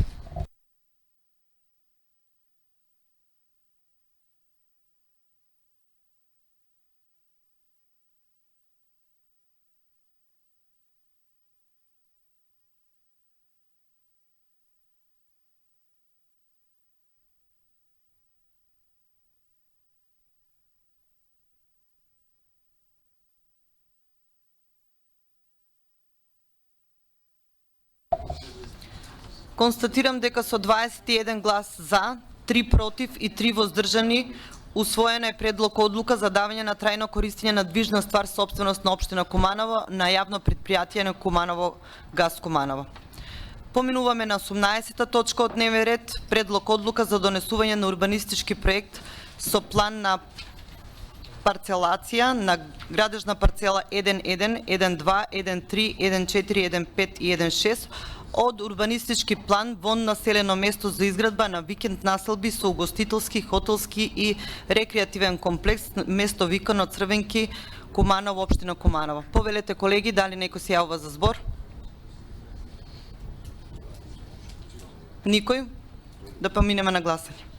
Констатирам дека со 21 глас за, 3 против и 3 воздржани, усвоена е предлог одлука за давање на трајно користење на движна ствар сопственост на општина Куманово на јавно предпријатие на Куманово Газ Куманово. Поминуваме на 18-та точка од дневен ред, предлог одлука за донесување на урбанистички проект со план на парцелација на градежна парцела 1.1, 1.2, 1.3, 1.4, 1.5 и 1.6 од урбанистички план во населено место за изградба на викенд населби со угостителски, хотелски и рекреативен комплекс место викано Црвенки, Куманово, општина Куманово. Повелете колеги, дали некој се јавува за збор? Никој? Да поминеме на гласање.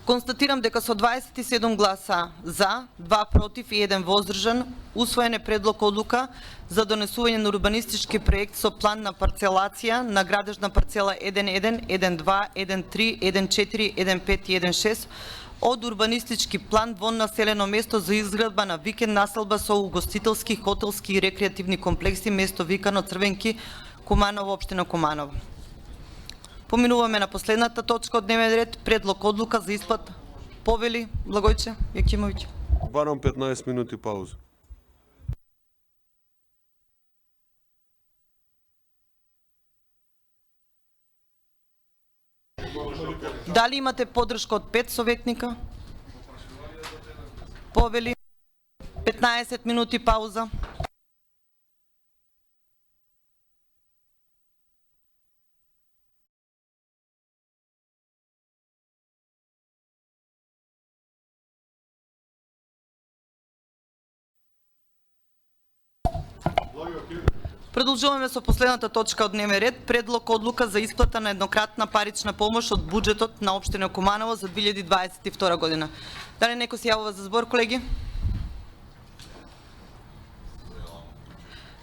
Констатирам дека со 27 гласа за, 2 против и 1 воздржан, усвоен е предлог одлука за донесување на урбанистички проект со план на парцелација на градежна парцела 1.1, 1.2, 1.3, 1.4, 1.5 и 1.6 од урбанистички план во населено место за изградба на викенд населба со угостителски, хотелски и рекреативни комплекси место викано Црвенки, Куманово, општина Куманово. Поминуваме на последната точка од дневен ред, предлог одлука за исплат. Повели Благојче Јакимовиќ. Барам 15 минути пауза. Дали имате поддршка од 5 советника? Повели 15 минути пауза. Продолжуваме со последната точка од дневен ред, предлог одлука за исплата на еднократна парична помош од буџетот на општина Куманово за 2022 година. Дали некој се јавува за збор, колеги?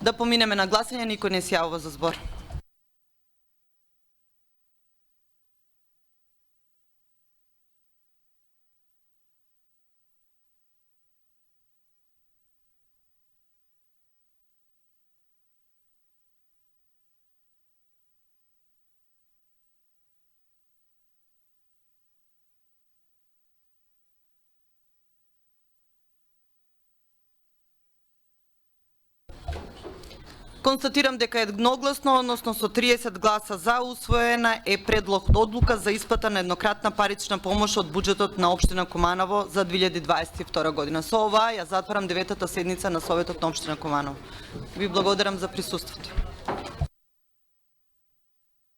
Да поминеме на гласање, никој не се јавува за збор. Констатирам дека едногласно, односно со 30 гласа за, усвоена е предлог одлука за исплата на еднократна парична помош од буџетот на општина Куманово за 2022 година. Со ова ја затварам 9-та седница на Советот на општина Куманово. Ви благодарам за присуството.